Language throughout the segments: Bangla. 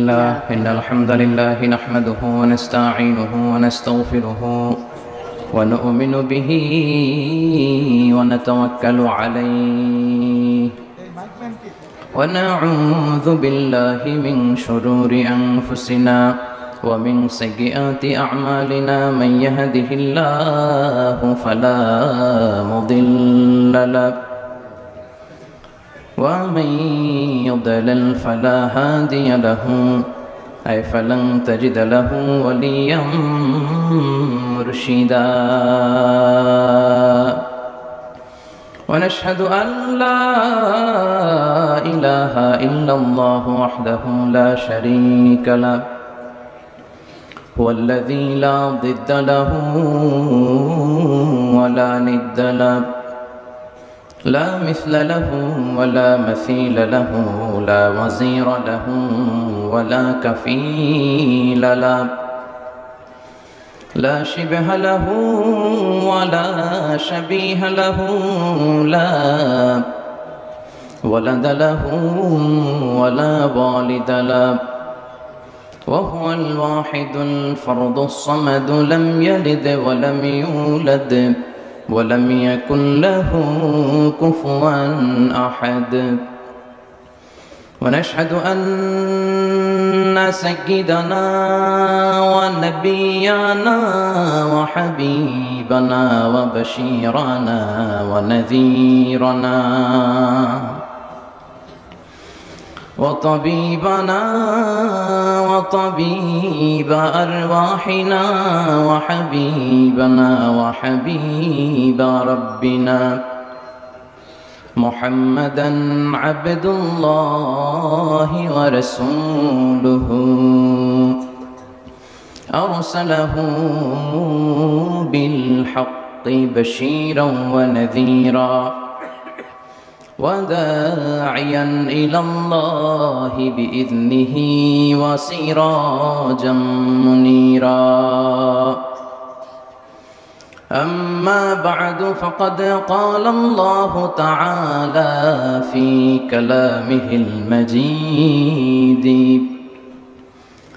لله إن الحمد لله نحمده ونستعينه ونستغفره ونؤمن به ونتوكل عليه ونعوذ بالله من شرور أنفسنا ومن سيئات أعمالنا من يهده الله فلا مضل له ومن يضلل فلا هادي له أي فلن تجد له وليا مرشدا ونشهد أن لا إله إلا الله وحده لا شريك له هو الذي لا ضد له ولا ند له لا مثل له ولا مثيل له لا وزير له ولا كفيل له لا شبه له ولا شبيه له لا ولد له ولا والد له وهو الواحد الفرد الصمد لم يلد ولم يولد ولم يكن له كفوا أحد ونشهد أن سيدنا ونبينا وحبيبنا وبشيرنا ونذيرنا وطبيبنا وطبيب أرواحنا وحبيبنا وحبيب ربنا محمدا عبد الله ورسوله أرسله بالحق بشيرا ونذيرا وداعيا إلى الله بإذنه وسراجا منيرا أما بعد فقد قال الله تعالى في كلامه المجيد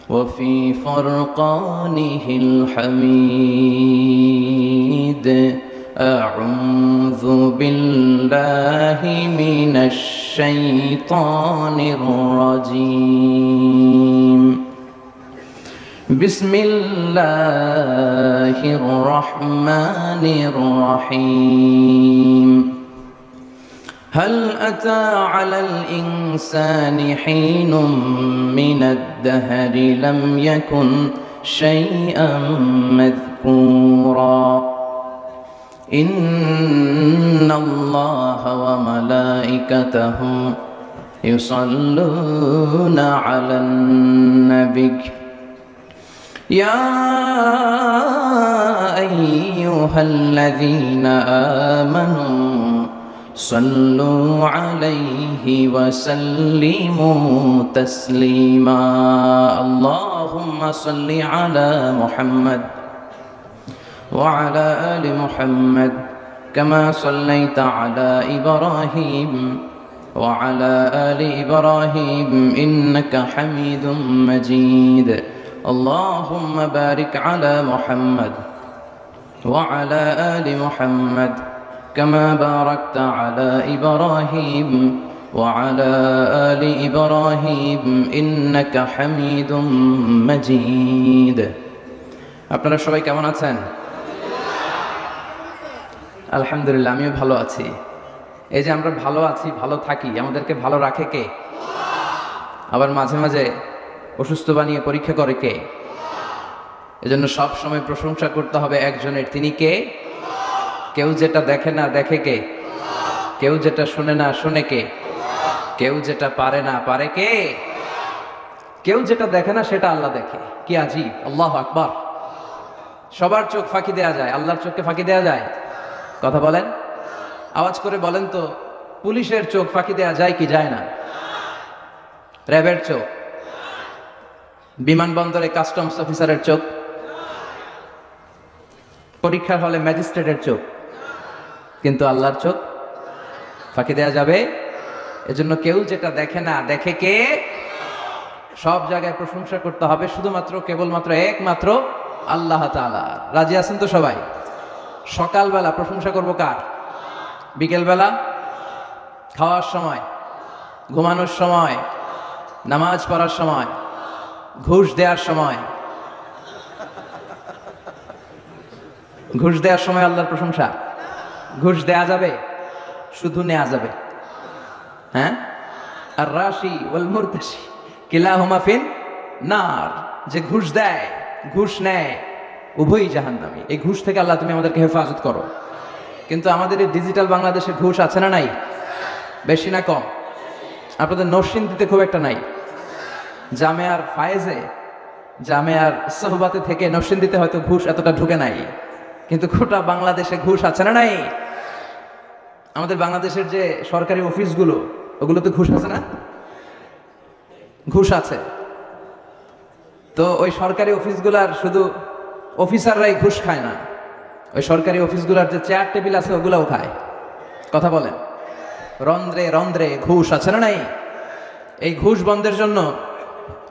وفي فرقانه الحميد أعوذ بالله من الشيطان الرجيم بسم الله الرحمن الرحيم هل أتى على الإنسان حين من الدهر لم يكن شيئا مذكورا إن الله وملائكته يصلون على النبي يا أيها الذين آمنوا صلوا عليه وسلموا تسليما اللهم صل على محمد وعلى آل محمد كما صليت على إبراهيم وعلى آل إبراهيم إنك حميد مجيد اللهم بارك على محمد وعلى آل محمد كما باركت على إبراهيم وعلى آل إبراهيم إنك حميد مجيد আপনারা সবাই কেমন আছেন? আলহামদুলিল্লাহ, আমিও ভালো আছি। এই যে আমরা ভালো আছি, ভালো থাকি, আমাদেরকে ভালো রাখে কে? আবার মাঝে মাঝে অসুস্থ বানিয়ে পরীক্ষা করে কে? এজন্য সব সময় প্রশংসা করতে হবে একজনের, তিনি কে? কেউ যেটা দেখে না দেখে কে? কেউ যেটা শুনে না শুনে কে? কেউ যেটা পারে না পারে কে? কেউ যেটা দেখে না সেটা আল্লাহ দেখে। কি আজীব! আল্লাহু আকবার। সবার চোখ ফাঁকি দেয়া যায়, আল্লাহর চোখকে ফাঁকি দেয়া যায়? কথা বলেন, আওয়াজ করে বলেন তো, পুলিশের চোখ ফাঁকি দেয়া যায় কি যায় না? র্যাবের চোখ, বিমানবন্দরে কাস্টমস অফিসারের চোখ, পরীক্ষার হলে ম্যাজিস্ট্রেটের চোখ, কিন্তু আল্লাহর চোখ ফাঁকি দেয়া যাবে? এজন্য কেউ যেটা দেখে না দেখে কে? সব জায়গায় প্রশংসা করতে হবে শুধুমাত্র কেবলমাত্র একমাত্র আল্লাহ তাআলা। রাজি আছেন তো সবাই? সকালবেলা প্রশংসা করব কার? বিকেলবেলা? খাওয়ার সময়? ঘুমানোর সময়? নামাজ পড়ার সময়? ঘুষ দেওয়ার সময়? ঘুষ দেওয়ার সময় আল্লাহর প্রশংসা? ঘুষ দেয়া যাবে? শুধু নেওয়া যাবে? হ্যাঁ? আর রাশি ওয়াল মুরতাশি কিলাহুমা ফিন নার। যে ঘুষ দেয়, ঘুষ নেয়, উভয়ই জাহান্নামী। এই ঘুষ থেকে আল্লাহ তুমি আমাদেরকে হেফাজত করো। কিন্তু আমাদের এই ডিজিটাল বাংলাদেশে ঘুষ আছে না নাই? বেশি না কম? আপনাদের নরসিংদীতে খুব একটা নাই। জামেয়ার ফায়েজে, জামেয়ার সোহবাতে থেকে নরসিংদীতে হয়তো ঘুষ এতটা ঢুকে নাই, কিন্তু গোটা বাংলাদেশে ঘুষ আছে না নাই? আমাদের বাংলাদেশের যে সরকারি অফিসগুলো, ওগুলোতে ঘুষ আছে না? ঘুষ আছে। তো ওই সরকারি অফিসগুলার শুধু অফিসাররাই ঘুষ খায় না, ওই সরকারি অফিসগুলার যে চেয়ার টেবিল আছে ওগুলাও খায়। কথা বলেন? রন্ধ্রে রন্ধ্রে ঘুষ আছে না নাই? এই ঘুষ বন্ধের জন্য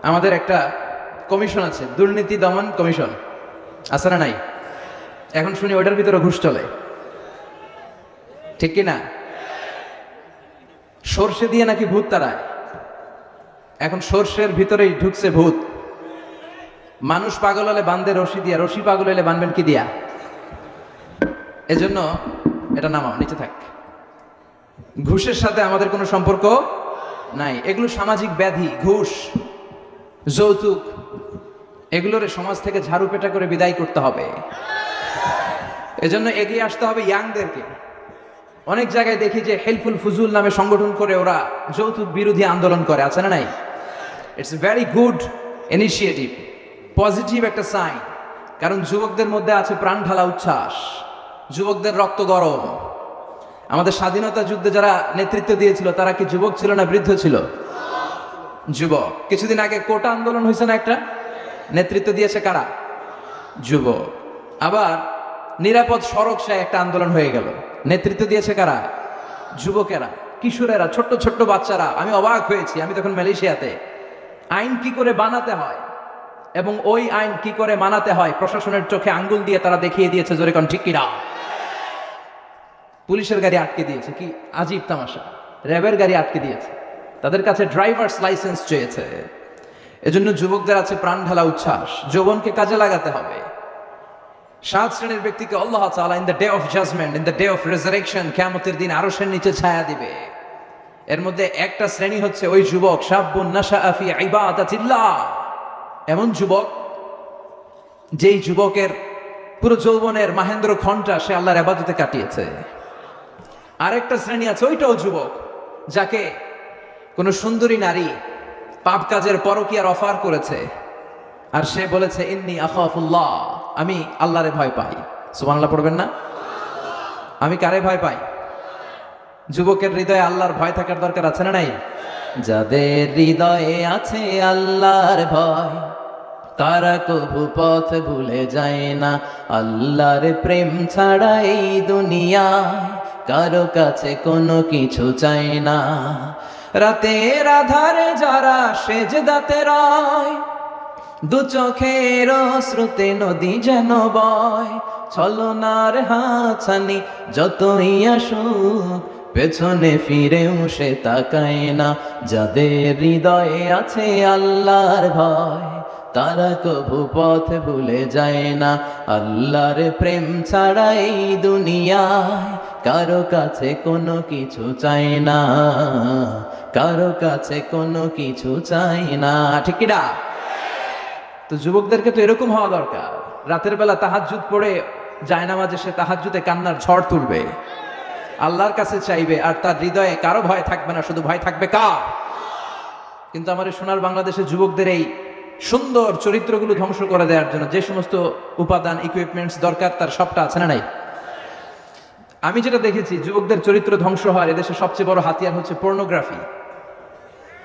আমাদের একটা কমিশন আছে, দুর্নীতি দমন কমিশন, আছে না নাই? এখন শুনি ওটার ভিতরে ঘুষ চলে, ঠিক কি না? সর্ষে দিয়ে নাকি ভূত তাড়ায়। এখন সর্ষের ভিতরেই ঢুকছে ভূত। মানুষ পাগল হলে বান্ধে রশি দিয়া, রশি পাগল হলে বানবেন কি দিয়া? এজন্য এটা নামাও, নিচে থাক। ঘুষের সাথে আমাদের কোনো সম্পর্ক নাই। এগুলো সামাজিক ব্যাধি। ঘুষ, যৌতুক, এগুলোর সমাজ থেকে ঝাড়ু পেটা করে বিদায় করতে হবে। এজন্য এগিয়ে আসতে হবে ইয়াংদেরকে। অনেক জায়গায় দেখি যে হেল্পফুল ফুজুল নামে সংগঠন করে ওরা যৌতুক বিরোধী আন্দোলন করে, আছে না নাই? It's a very good initiative, positive একটা সাইন। কারণ যুবকদের মধ্যে আছে প্রাণ ঢালা উচ্ছ্বাস, যুবকদের রক্ত গরম। আমাদের স্বাধীনতা যুদ্ধে যারা নেতৃত্ব দিয়েছিল তারা কি যুবক ছিল না বৃদ্ধ ছিল? যুবক। কিছুদিন আগে কোটা আন্দোলন হয়েছে না একটা? নেতৃত্ব দিয়েছে কারা? যুবক। আবার নিরাপদ সড়ক সে একটা আন্দোলন হয়ে গেল, নেতৃত্ব দিয়েছে কারা? যুবকেরা, কিশোরেরা, ছোট্ট ছোট্ট বাচ্চারা। আমি অবাক হয়েছি, আমি তখন মালয়েশিয়াতে। আইন কি করে বানাতে হয় এবং ওই আইন কি করে মানাতে হয় প্রশাসনের চোখে আঙ্গুল দিয়ে তারা দেখিয়ে দিয়েছে। জোরে কোন ঠিক কিনা? পুলিশের গাড়ি আটকে দিয়েছে, কি আজীব তামাশা। র্যাবের গাড়ি আটকে দিয়েছে, তাদের কাছে ড্রাইভার্স লাইসেন্স চেয়েছে। এজন্য যুবকদের আছে প্রাণ ঢালা উচ্ছ্বাস। যৌবনকে কাজে লাগাতে হবে। 7 শ্রেণীর ব্যক্তিকে আল্লাহ তাআলা in the day of judgement, in the day of resurrection, কিয়ামতের দিন আরশের নিচে ছায়া দিবে। এর মধ্যে একটা শ্রেণী হচ্ছে ওই যুবক, শাবুন নাশাআ ফি ইবাদাতিল্লাহ, এমন যুবক যেই যুবকের পুরো যৌবনের মাহেন্দ্র ঘণ্টা সে আল্লাহর ইবাদতে কাটিয়েছে। আরেকটা শ্রেণী আছে, ওইটাও যুবক, যাকে কোনো সুন্দরী নারী পাপ কাজের পরকীয়ার অফার করেছে, আর সে বলেছে ইন্নী আখাফুল্লাহ, আমি আল্লাহরে ভয় পাই। সুবহানাল্লাহ পড়বেন না? আমি কারে ভয় পাই? যুবকের হৃদয়ে আল্লাহর ভয় থাকার দরকার আছে না নাই? যাদের হৃদয়ে আছে আল্লাহর ভয়, তারা কবু পথ ভুলে যায় না। আল্লাহর প্রেম ছাড়া এই দুনিয়ায় কারো কাছে কোনো কিছু চায় না। রাতের আধারে যারা সেজদাতে রয়, দু চোখের শ্রুতে নদী যেন বয়। ছলনার হাতছানি যতই আসুক, পেছনে ফিরেও সে তাকায় না। যাদের হৃদয়ে আছে আল্লাহর ভয়, তারা কবু পথ ভুলে যায় না। আল্লাহর প্রেম ছাড়া এই দুনিয়ায় কারো কাছে কোনো কিছু চায় না, কারো কাছে কোনো কিছু চায় না। ঠিক কি না? তো যুবকদেরকে তো এরকম হওয়া দরকার। রাতের বেলা তাহাজ্জুদ পড়ে জায়নামাজে সে তাহাজ্জুদে কান্নার ঝড় তুলবে, আল্লাহর কাছে চাইবে, আর তার হৃদয়ে কারো ভয় থাকবে না, শুধু ভয় থাকবে কার? কিন্তু আমার সোনার বাংলাদেশের যুবকদের এই সুন্দর চরিত্রগুলো ধ্বংস করে দেওয়ার জন্য যে সমস্ত উপাদান, ইকুইপমেন্টস দরকার তার সবটা আছে না নাই? আমি যেটা দেখেছি, যুবকদের চরিত্র ধ্বংস হওয়ার এদেশে সবচেয়ে বড় হাতিয়ার হচ্ছে পর্নোগ্রাফি।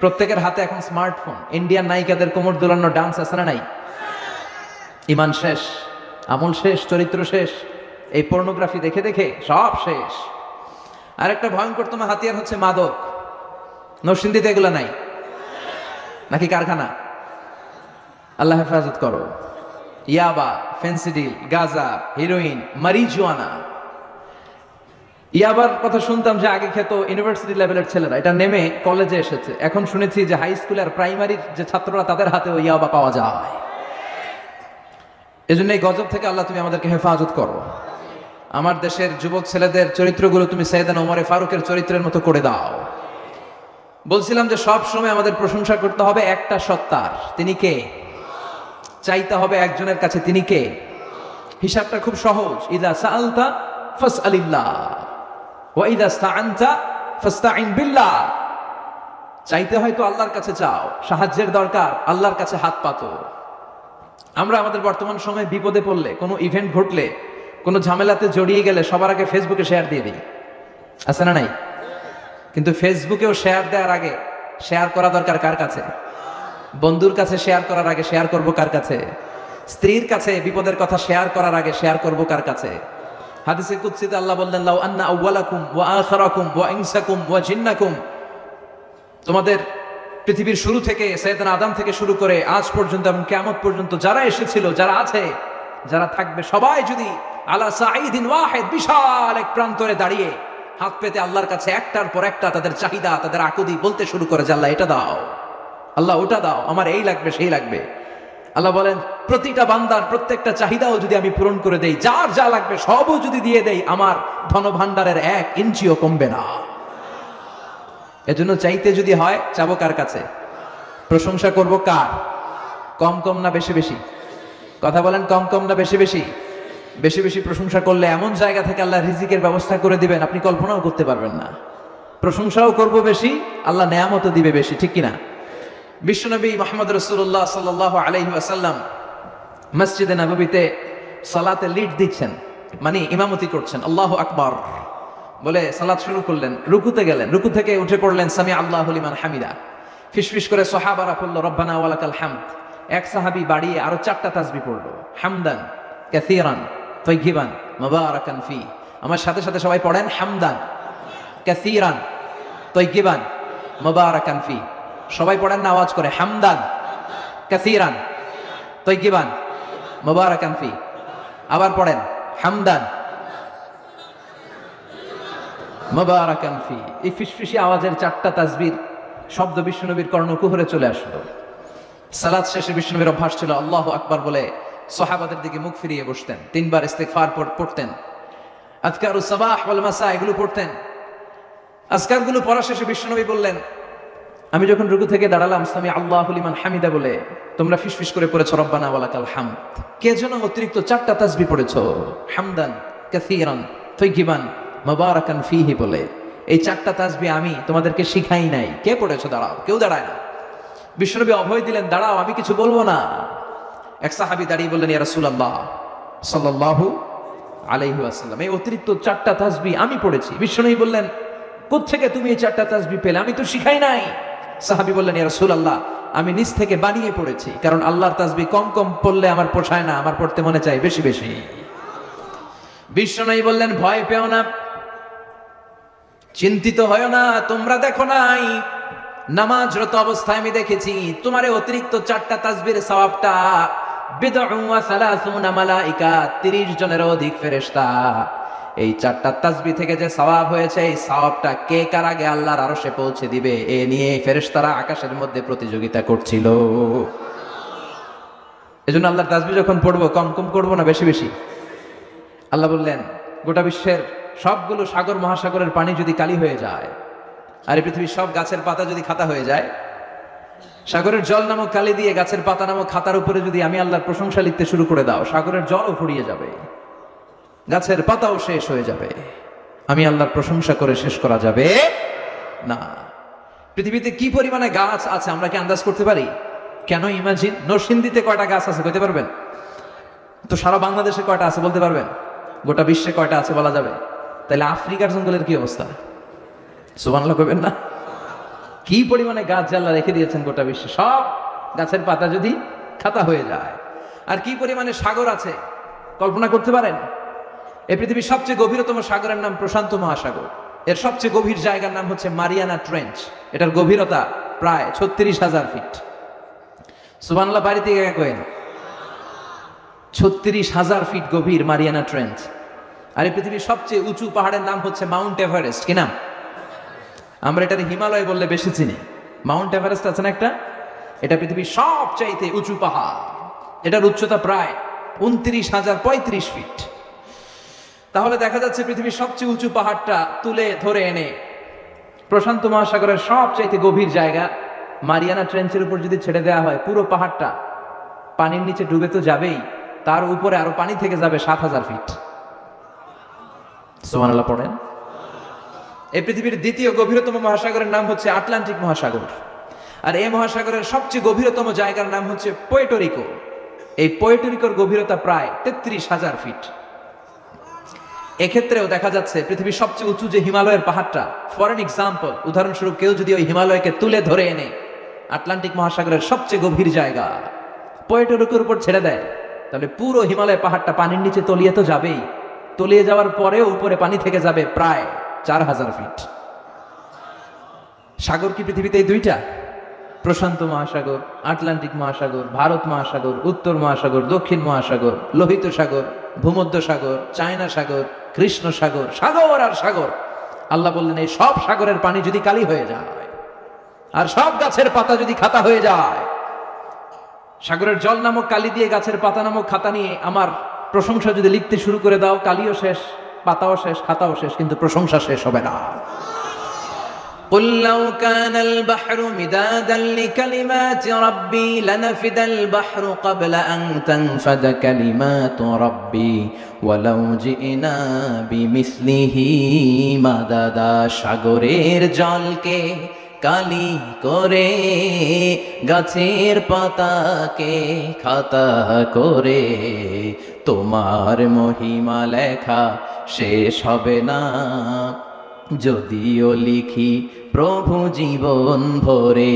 প্রত্যেকের হাতে এখন স্মার্টফোন। ইন্ডিয়ান নায়িকাদের কোমর দোলানো ডান্স আছে না নাই? ইমান শেষ, আমল শেষ, চরিত্র শেষ। এই পর্নোগ্রাফি দেখে দেখে সব শেষ। আরেকটা ভয়ঙ্করতম হাতিয়ার হচ্ছে মাদক। নরসিংদীতে এগুলো নাই নাকি? কারখানা আল্লাহ হেফাজত করো। ইয়াবা, ফেন্সিডিল, গাঁজা, হিরোইন, মারিজুয়ানা। ইয়াবার কথা শুনতাম যে আগে খেত ইউনিভার্সিটি লেভেলের ছেলেরা, এটা নেমে কলেজে এসেছে। এখন শুনেছি যে হাই স্কুল আর প্রাইমারির যে ছাত্ররা তাদের হাতেও ইয়াবা পাওয়া যায়। এজন্য এই গজব থেকে আল্লাহ তুমি আমাদেরকে হেফাজত করো। আমার দেশের যুবক ছেলেদের চরিত্রগুলো তুমি সাইয়েদনা ওমরে ফারুকের চরিত্রের মতো করে দাও। বলছিলাম যে সব সময় আমাদের প্রশংসা করতে হবে একটা সত্তার, তিনি কে? চাইতে হবে একজনের কাছে, তিনি কে? হিসাবটা খুব সহজ। ইযা সাআলতা ফাসআলিল্লাহ ওয়া ইযা ইসতাআনতা ফাসতাইন বিল্লাহ। চাইতে হয়তো আল্লাহর কাছে চাও, সাহায্যের দরকার আল্লাহর কাছে হাত পাতো। আমরা আমাদের বর্তমান সময়ে বিপদে পড়লে, কোনো ইভেন্ট ঘটলে, কোনো ঝামেলাতে জড়িয়ে গেলে সবার আগে ফেসবুকে শেয়ার দিয়ে দিই, আছে না নাই? কিন্তু ফেসবুকেও শেয়ার দেওয়ার আগে শেয়ার করা দরকার কার কাছে? বন্ধুর কাছে শেয়ার করার আগে শেয়ার করব কার কাছে? স্ত্রীর কাছে বিপদের কথা শেয়ার করার আগে শেয়ার করব কার কাছে? হাদিসে কুদসিতে আল্লাহ বললেন, লাউ আন্না আউওয়ালাকুম ওয়া আখিরাকুম ওয়া ইনসাকুম ওয়া জিন্নাকুম, তোমাদের পৃথিবীর শুরু থেকে সাইয়েদনা আদম থেকে শুরু করে আজ পর্যন্ত এবং কিয়ামত পর্যন্ত যারা এসেছিল, যারা আছে, যারা থাকবে, সবাই যদি আলা সাঈদিন ওয়াহিদ, বিশাল এক প্রান্তরে দাঁড়িয়ে হাত পেতে আল্লাহর কাছে একটার পর একটা তাদের চাহিদা, তাদের আকুতি বলতে শুরু করে যে আল্লাহ এটা দাও, আল্লাহ ওটা দাও, আমার এই লাগবে সেই লাগবে। আল্লাহ বলেন প্রতিটা বান্দার প্রত্যেকটা চাহিদাও যদি আমি পূরণ করে দেই, যার যা লাগবে সবও যদি দিয়ে দেই, আমার ধন ভান্ডারের 1 ইঞ্চিও কমবে না। এজন্য চাইতে যদি হয় চাবো কার কাছে? প্রশংসা করব কার? কম কম না বেশি বেশি? কথা বলেন, কম কম না বেশি বেশি? বেশি বেশি প্রশংসা করলে এমন জায়গা থেকে আল্লাহ রিজিকের ব্যবস্থা করে দিবেন আপনি কল্পনাও করতে পারবেন না। প্রশংসাও করব বেশি, আল্লাহ নেয়ামতও দিবে বেশি, ঠিক কিনা? বিশ্বনবী মুহাম্মদ রাসূলুল্লাহ সাল্লাল্লাহু আলাইহি ওয়াসাল্লাম মসজিদে নববীতে সালাতে লিড দিচ্ছেন, মানে ইমামতি করছেন। আল্লাহু আকবার বলে সালাত শুরু করলেন, রুকুতে গেলেন, রুকু থেকে উঠে পড়লেন সামি আল্লাহু লিমান হামিদা। ফিসফিস করে সাহাবারা পড়ল রব্বানা ওয়ালাকাল হামদ। এক সাহাবী বাড়িয়ে আরো 4টা তাসবিহ পড়ল, হামদান কাসীরান তাইয়িবান মুবারাকান ফি। আমার সাথে সাথে সবাই পড়েন, হামদান কাসীরান তাইয়িবান মুবারাকান ফি। সবাই পড়েন না আওয়াজ করে, হামদান কাসীরান তাইয়িবান মুবারাকান ফি। আবার পড়েন, হামদান মুবারাকান ফি। এই ফিসফিসি আওয়াজের 4টা তাসবিহ শব্দ বিশ্বনবীর কর্ণকুহরে চলে আসলো। সালাত শেষে বিশ্বনবীর অভ্যাস ছিল আল্লাহু আকবার বলে সাহাবাদের দিকে মুখ ফিরিয়ে বসতেন, 3 বার ইস্তিগফার পড়তেন, আযকারুস সাবাহ ওয়াল মাসা এগুলো পড়তেন। আজকারগুলো পড়া শেষে বিশ্বনবী বললেন, আমি যখন রুকু থেকে দাঁড়ালাম সামি আল্লাহু লিমান হামিদা বলে তোমরা ফিসফিস করে পড়েছো রব্বানা ওয়ালাকাল হামদ। কে যেন অতিরিক্ত 4টা তাসবিহ পড়েছো, হামদান কাসীরান তাইয়িবান মুবারাকান ফিহি বলে। এই 4টা তাসবিহ আমি তোমাদেরকে শিখাই নাই, কে পড়েছো? দাঁড়াও। কেউ দাঁড়ায় না। বিশ্বনবী অভয় দিলেন, দাঁড়াও, আমি কিছু বলবো না। এক সাহাবী দাঁড়িয়ে বললেন, ইয়া রাসূলুল্লাহ সাল্লাল্লাহু আলাইহি ওয়াসাল্লাম, এই অতিরিক্ত 4টা তাসবিহ আমি পড়েছি। বিশ্বনবী বললেন, কোত্থেকে তুমি এই 4টা তাসবিহ পেলে? আমি তো শিখাই নাই। সাহাবী বললেন, ইয়া রাসূলুল্লাহ, আমি নিজ থেকে বানিয়ে পড়েছি, কারণ আল্লাহর তাসবিহ কম কম পড়লে আমার পোষায় না, আমার পড়তে মনে চাই বেশি বেশি। বিশ্বনবী বললেন, ভয় পেও না, চিন্তিত হয় না, তোমরা দেখো নাই নামাজরত অবস্থায় আমি দেখেছি তোমার অতিরিক্ত 4টা তাসবিহের সওয়াবটা বিদউ ওয়া 30 মালাইকা, 30 জনেরও অধিক ফেরেশতা এই 4টা তাসবিহ থেকে যে সওয়াব হয়েছে, এই সওয়াবটা কে কার আগে আল্লাহর আরশে পৌঁছে দিবে, এ নিয়ে ফেরেশতারা আকাশের মধ্যে প্রতিযোগিতা করছিল। এজন্য আল্লাহর তাসবিহ যখন পড়বো কম কম করবো না বেশি বেশি? আল্লাহ বললেন, গোটা বিশ্বের সবগুলো সাগর মহাসাগরের পানি যদি কালি হয়ে যায়, আর এই পৃথিবীর সব গাছের পাতা যদি খাতা হয়ে যায়, সাগরের জল নামক কালি দিয়ে গাছের পাতা নামক খাতার উপরে যদি আমি আল্লাহর প্রশংসা লিখতে শুরু করে দাও, সাগরের জলও ফুরিয়ে যাবে, গাছের পাতাও শেষ হয়ে যাবে, আমি আল্লাহর প্রশংসা করে শেষ করা যাবে না। পৃথিবীতে কি পরিমাণে গাছ আছে আমরা কি আন্দাজ করতে পারি? কেন ইমাজিন, নরসিংদীতে কয়টা গাছ আছে বলতে পারবেন? তো সারা বাংলাদেশে কয়টা আছে বলতে পারবেন? গোটা বিশ্বে কয়টা আছে বলা যাবে? তাহলে আফ্রিকার জঙ্গলের কি অবস্থা? সুবহানাল্লাহ কইবেন না? কি পরিমাণে গাছ আল্লাহ রেখে দিয়েছেন গোটা বিশ্বে, সব গাছের পাতা যদি খাতা হয়ে যায়। আর কি পরিমাণে সাগর আছে কল্পনা করতে পারেন? এই পৃথিবীর সবচেয়ে গভীরতম সাগরের নাম প্রশান্ত মহাসাগর। এর সবচেয়ে গভীর জায়গার নাম হচ্ছে মারিয়ানা ট্রেঞ্চ। এটার গভীরতা প্রায় 36,000 ফিট। সুবহানাল্লাহ বাড়ি থেকে কইন। 36,000 ফিট গভীর মারিয়ানা ট্রেঞ্চ। আর এই পৃথিবীর সবচেয়ে উঁচু পাহাড়ের নাম হচ্ছে মাউন্ট এভারেস্ট। কি নাম? আমরা এটাকে হিমালয় বললে বেশি চিনি। মাউন্ট এভারেস্ট আছে না একটা, এটা পৃথিবীর সবচাইতে উঁচু পাহাড়। এটার উচ্চতা প্রায় 29,035 ফিট। তাহলে দেখা যাচ্ছে পৃথিবীর সবচেয়ে উঁচু পাহাড়টা তুলে ধরে এনে প্রশান্ত মহাসাগরের সবচাইতে গভীর জায়গা মারিয়ানা ট্রেঞ্চের উপর যদি ছেড়ে দেওয়া হয়, পুরো পাহাড়টা পানির নিচে ডুবে তো যাবেই, তার উপরে আরো পানি থেকে যাবে 7,000 ফিট। সুবহানাল্লাহ পড়েন। এই পৃথিবীর দ্বিতীয় গভীরতম মহাসাগরের নাম হচ্ছে আটলান্টিক মহাসাগর। আর এই মহাসাগরের সবচেয়ে গভীরতম জায়গার নাম হচ্ছে পুয়ের্টো। এই পুয়ের্টোর গভীরতা প্রায় 33,000 ফিট। এক্ষেত্রেও দেখা যাচ্ছে পৃথিবীর সবচেয়ে উঁচু যে হিমালয়ের পাহাড়টা, ফর এন এক্সাম্পল, উদাহরণস্বরূপ কেউ যদি ওই হিমালয়কে তুলে ধরে এনে আটলান্টিক মহাসাগরের সবচেয়ে গভীর জায়গা পুয়ের্টোর উপর ছেড়ে দেয়, তাহলে পুরো হিমালয় পাহাড়টা পানির নিচে তলিয়ে তো যাবেই, তলিয়ে যাওয়ার পরেও উপরে পানি থেকে যাবে প্রায় 4,000 ফিট। সাগর কি পৃথিবীতে এই দুইটা? প্রশান্ত মহাসাগর, আটলান্টিক মহাসাগর, ভারত মহাসাগর, উত্তর মহাসাগর, দক্ষিণ মহাসাগর, লোহিত সাগর, ভূমধ্য সাগর, চায়না সাগর, কৃষ্ণ সাগর, সাগর আর সাগর। আল্লাহ বললেন এই সব সাগরের পানি যদি কালি হয়ে যায় আর সব গাছের পাতা যদি খাতা হয়ে যায়, সাগরের জল নামক কালি দিয়ে গাছের পাতা নামক খাতা নিয়ে আমার প্রশংসা যদি লিখতে শুরু করে দাও, কালিও শেষ, পাতাও শেষ, খাতাও শেষ, কিন্তু প্রশংসা শেষ হবে না। قل لو كان البحر مدادا لكلمات ربي لنفد البحر قبل أن تنفد كلمات ربي ولو جئنا بمثله مددا। সাগরের জলকে কালি করে, গাছের পাতাকে খাতা করে, তোমার মহিমা লেখা শেষ হবে না, যদিও লিখি প্রভু জীবন ভরে।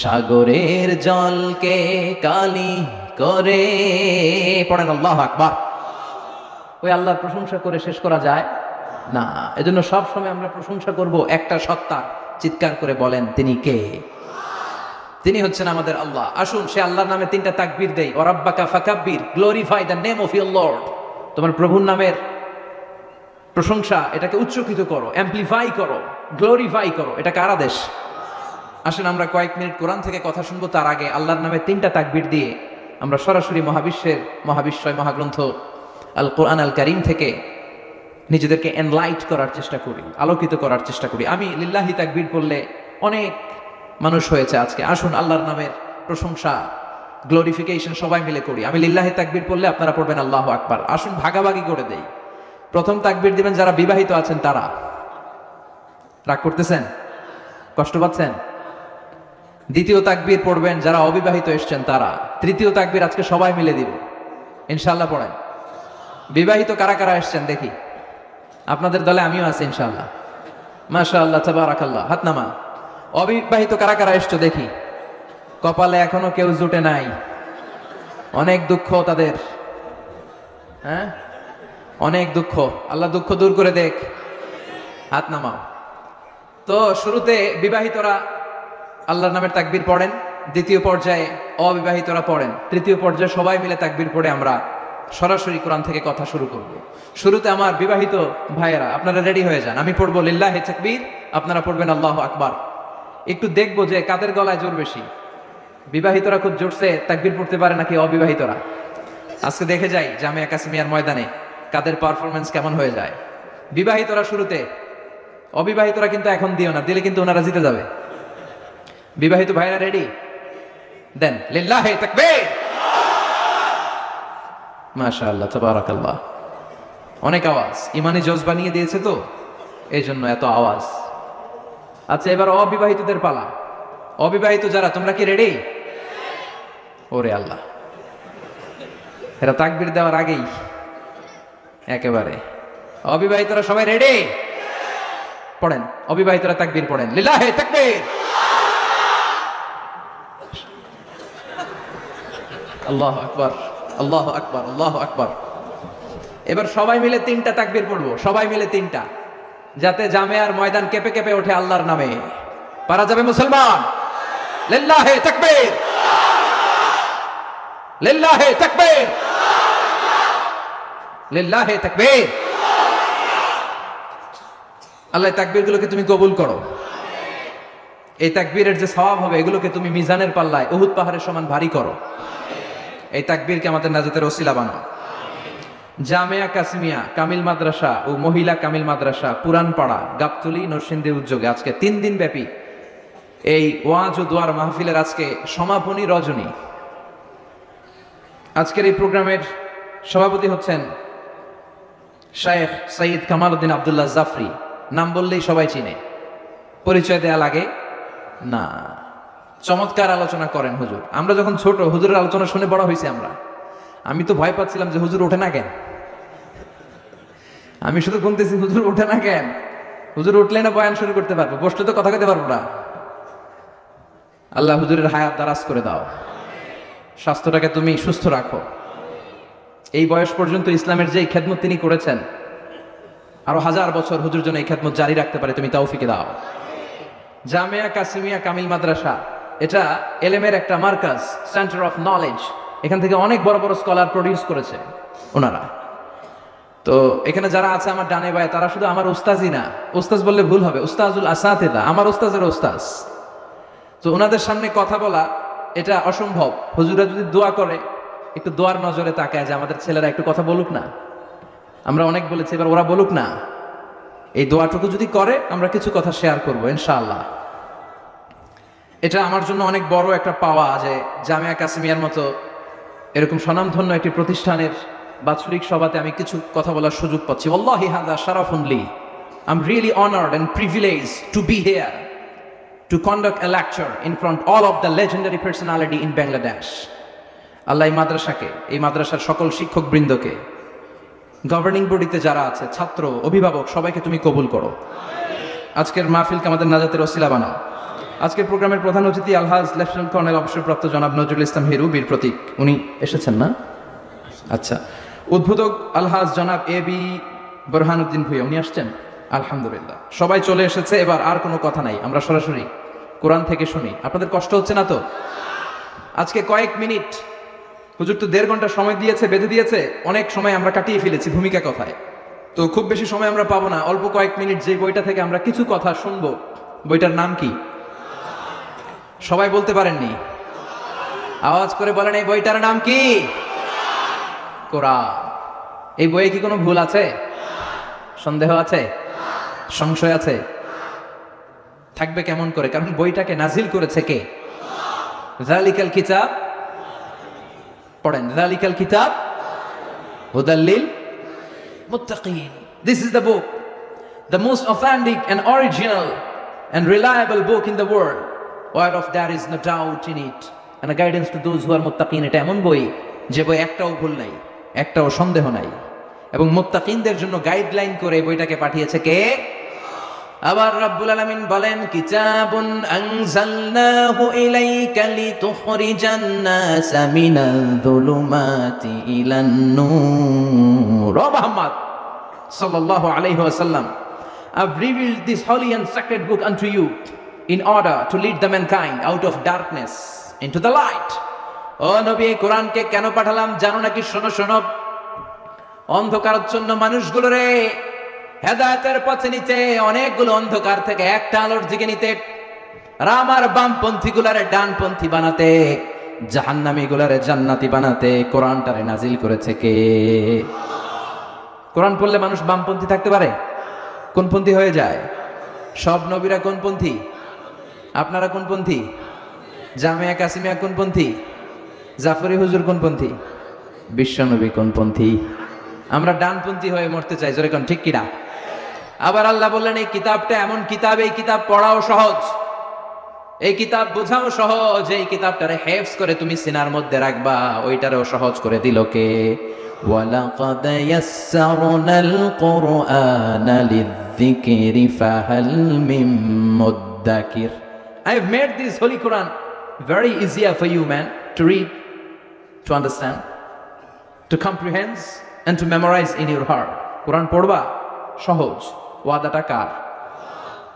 সাগরের জলকে কালি করে, পড়েন আল্লাহু আকবার। ওই আল্লাহর প্রশংসা করে শেষ করা যায় না। এজন্য সব সময় আমরা প্রশংসা করব একটা সত্তা। চিৎকার করে বলেন তিনি কে? তিনি হচ্ছেন আমাদের আল্লাহ। আসুন সে আল্লাহর নামে 3টা তাকবীর দেই। ওয়ারাব্বাকা ফাকাব্বির, glorify the name of your lord. তোমার প্রভুর নামের প্রশংসা, এটাকে উচ্চকিত করো, অ্যাম্প্লিফাই করো, গ্লোরিফাই করো। এটা কার আদেশ? আসেন আমরা কয়েক মিনিট কোরআন থেকে কথা শুনবো। তার আগে আল্লাহর নামে 3টা তাকবীর দিয়ে আমরা সরাসরি মহাবিশ্বয় মহাগ্রন্থ আল কোরআন আল কারীম থেকে নিজেদেরকে এনলাইট করার চেষ্টা করি, আলোকিত করার চেষ্টা করি। আমি লিল্লাহি তাকবীর করলে অনেক মানুষ হয়েছে আজকে। আসুন আল্লাহর নামের প্রশংসা, গ্লোরিফিকেশন সবাই মিলে করি। আমি লিল্লাহি তাকবীর পড়লে আপনারা পড়বেন আল্লাহু আকবার। আসুন ভাগাভাগি করে দেই। প্রথম তাকবীর দিবেন যারা বিবাহিত আছেন তারা। রাগ করতেছেন? কষ্ট পাচ্ছেন? দ্বিতীয় তাকবীর পড়বেন যারা অবিবাহিত এসছেন তারা। তৃতীয় তাকবীর আজকে সবাই মিলে দিব ইনশাআল্লাহ। পড়েন। বিবাহিত কারা কারা এসছেন দেখি? আপনাদের দলে আমিও আছি ইনশাআল্লাহ। মাশাআল্লাহ, তাবারাকাল্লাহ। হাত নামান। অবিবাহিত কারা কারা এসছো দেখি? কপালে এখনো কেউ জুটে নাই, অনেক দুঃখ তাদের। হ্যাঁ, অনেক দুঃখ। আল্লাহ দুঃখ দূর করে দেখ। হাত নামাও। তো শুরুতে বিবাহিতরা আল্লাহর নামের তাকবীর পড়েন, দ্বিতীয় পর্যায়ে অবিবাহিতরা পড়েন, তৃতীয় পর্যায়ে সবাই মিলে তাকবীর পড়ে আমরা সরাসরি কোরআন থেকে কথা শুরু করব। শুরুতে আমার বিবাহিত ভাইয়েরা আপনারা রেডি হয়ে যান। আমি পড়বো লিল্লাহি তাকবীর, আপনারা পড়বেন আল্লাহু আকবার। একটু দেখবো যে কাদের গলায় জোর বেশি। বিবাহিতরা খুব জোরছে তাকবীর পড়তে পারে নাকি অবিবাহিতরা? আজকে দেখে যাই জামিয়া কাসিমিয়ার ময়দানে কাদের পারফরমেন্স কেমন হয়ে যায়। বিবাহিতরা শুরুতে, অবিবাহিতরা কিন্তু এখন দিও না, দিলে কিন্তু ওনারা জিতে যাবে। বিবাহিত ভাইরা রেডি? দেন লিল্লাহি তাকবীর। মাশাআল্লাহ, তাবারাকাল্লাহ। অনেক আওয়াজ, ইমানি জজবা নিয়ে দিয়েছে তো এই জন্য এত আওয়াজ। আচ্ছা, এবার অবিবাহিতদের পালা। অবিবাহিত যারা, তোমরা কি রেডি? ওরে আল্লাহ, এরা তাকবীর দেওয়ার আগেই একেবারে। অবিবাহিতরা সবাই রেডি? পড়েন। অবিবাহিতরা তাকবীর পড়েন। লিল্লাহি তাকবীর। আল্লাহু আকবার, আল্লাহু আকবার, আল্লাহু আকবার। এবার সবাই মিলে 3টা তাকবীর পড়বো, সবাই মিলে 3টা, যাতে জামিয়ার ময়দান কেঁপে কেঁপে ওঠে আল্লাহর নামে। পারা যাবে মুসলমান? লিল্লাহি তাকবীর। লিল্লাহি তাকবীর, লিল্লাহি তাকবীর। আল্লাহ তাকবীরগুলোকে তুমি কবুল করো। এই তাকবীরের যে সওয়াব হবে এগুলোকে তুমি মিজানের পাল্লায় উহুদ পাহাড়ের সমান ভারী করো। এই তাকবীরকে আমাদের নাজাতের ওসিলা বানাও। জামিয়া কাসিমিয়া কামিল মাদ্রাসা ও মহিলা কামিল মাদ্রাসা পুরানপাড়া গাবতলী নরসিংদী উদ্যোগে আজকে 3 দিন ব্যাপী এই ওয়াজ ও দোয়ার মাহফিলের আজকে সমাপনী রজনী। আজকের এই প্রোগ্রামের সভাপতি হচ্ছেন শায়েখ সৈয়দ কামাল উদ্দিন আব্দুল্লাহ জাফরি। নাম বললেই সবাই চিনে, পরিচয় দেয়া লাগে না। চমৎকার আলোচনা করেন হুজুর। আমরা যখন ছোট হুজুরের আলোচনা শুনে বড় হয়েছি আমি তো ভয় পাচ্ছিলাম যে হুজুর ওঠে না কেন। আমি শুধু গুনতেছি হুজুর ওঠে না কেন। হুজুর উঠলে না বয়ান শুরু করতে পারবো, বসলে তো কথা কইতে পারবো না। আল্লাহ হুজুরের হায়াত দারাজ করে দাও, স্বাস্থ্যটাকে তুমি সুস্থ রাখো। এই বয়স পর্যন্ত ইসলামের যে খেদমত তিনি করেছেন, আরো 1000 বছর হুজুর যেন এই খেদমত জারি রাখতে পারে তুমি তৌফিক দাও। জামিয়া কাসিমিয়া কামিল মাদ্রাসা এটা এলেমের একটা মার্কাজ, সেন্টার অফ নলেজ। এখান থেকে অনেক বড় বড় স্কলার প্রডিউস করেছে ওনারা। তো এখানে যারা আছে আমার ডানে বায়ে, তারা শুধু আমার উস্তাজই না, উস্তাজ বললে ভুল হবে, উস্তাজুল আসাতিদা, আমার উস্তাজের উস্তাজ। তো ওনাদের সামনে কথা বলা এটা অসম্ভব। হুজুরা যদি দোয়া করে একটু দোয়ার নজরে তাকায় যে আমাদের ছেলেরা একটু কথা বলুক না। আমরা অনেক বলেছি, এবার ওরা বলুক না। এই দোয়াটুকু যদি করে আমরা কিছু কথা শেয়ার করবো ইনশাআল্লাহ। এটা আমার জন্য অনেক বড় একটা পাওয়া যে জামিয়া কাসিমিয়ার মতো এরকম স্বনামধন্য একটি প্রতিষ্ঠানের বাৎসরিক সভাতে আমি কিছু কথা বলার সুযোগ পাচ্ছি। ওয়াল্লাহি হাযা শারাফুন লি। I am really honoured and privileged to be here to conduct a lecture in front all of the legendary personality in Bangladesh. আল্লাহ এই মাদ্রাসাকে, এই মাদ্রাসার সকল শিক্ষক বৃন্দকে, গভর্নিং বডিতে যারা আছে, ছাত্র, অভিভাবক, সবাইকে তুমি কবুল করো। আজকের মাহফিলকে আমাদের নাজাতের ওসিলা বানাও। আজকের প্রোগ্রামের প্রধান অতিথি আলহাজ লেফটেন্যান্ট কর্নেল অবসরপ্রাপ্ত জনাব নজরুল ইসলাম হিরু, বীর প্রতীক। উনি এসেছেন না? আচ্ছা। উদ্বোধক আলহাজ জনাব এ বি বুরহানুদ্দিন ভুঁইয়া, উনি আসছেন? আলহামদুলিল্লাহ, সবাই চলে এসেছে। এবার আর কোনো কথা নাই, আমরা সরাসরি কোরআন থেকে শুনি। আপনাদের কষ্ট হচ্ছে না তো? আজকে কয়েক মিনিট, হুজুর তো 1.5 ঘন্টা সময় দিয়েছে, বেঁধে দিয়েছে, অনেক সময় আমরা কাটিয়ে ফেলেছি ভূমিকা কথায়। তো খুব বেশি সময় আমরা পাবো না, অল্প কয়েক মিনিট যে বইটা থেকে আমরা কিছু কথা শুনবো, বইটার নাম কি? সবাই বলতে পারেননি, আওয়াজ করে বলেন এই বইটার নাম কি? কোরআন। এই বইয়ে কি কোনো ভুল আছে? সন্দেহ আছে? সংশয় আছে? থাকবে কেমন করে? কারণ বইটাকে নাজিল করেছে কে? যালিকাল কিতাব, পড়েন, যালিকাল কিতাব হুদাল লিল মুত্তাকিন। This is the book, the most authentic and original and reliable book in the world, whereof there is no doubt in it, and a guidance to those who are muttaqin. এটা এমন বই যে বই একটাও ভুল নাই, একটাও সন্দেহ নাই, এবং মুত্তাকিনদের জন্য গাইডলাইন করে বইটাকে পাঠিয়েছে কে? আবার রাব্বুল আলামিন বলেন, কিতাবুন আনজালনাহু ইলাইকা লিতুখরিজান নাসা মিনায-যুলুমাতি ইলান-নূর। ও মুহাম্মদ সাল্লাল্লাহু আলাইহি ওয়াসাল্লাম, I've revealed this holy and sacred book unto you in order to lead the mankind out of darkness into the light. ও নবী, কোরআনকে কেন পাঠালাম জানো নাকি? শোনো শোনো, অন্ধকারাচ্ছন্ন মানুষগুলোরে হেদায়েতের পথে নিতে, অনেকগুলো অন্ধকার থেকে একটা আলোর দিকে নিতে, আর আমার বামপন্থী গুলারে ডানপন্থী বানাতে, জাহান্নামী গুলারে জান্নাতি বানাতে কোরআনটারে নাজিল করেছে কে? কোরআন পড়লে মানুষ বামপন্থী থাকতে পারে? কোনপন্থী হয়ে যায়? সব নবীরা কোনপন্থী? আপনারা কোনপন্থী? জামিয়া কাসিমিয়া কোনপন্থী? জাফরি হুজুর কোনপন্থী? বিশ্বনবী কোনপন্থী? আমরা ডানপন্থী হয়ে মরতে চাই, জোরে কোন ঠিক কিনা? আবার আল্লাহ বললেন এই কিতাবটা এমন কিতাব, এই কিতাব পড়াও সহজ, এই কিতাব বোঝাও সহজ, এই কিতাবটারে হেফজ করে তুমি সিনার মধ্যে রাখবা, ওইটারেও সহজ করে দিল কে? ওয়ালাকাদ ইয়াসসারনাল কুরআনা লিয-যিকরি ফাহাল মিন মুদ্দাকির। I have made this holy Quran very easier for you, man, to read, to understand, to comprehend and to memorize in your heart. কোরআন পড়বা সহজ, ওয়াদাটা কার?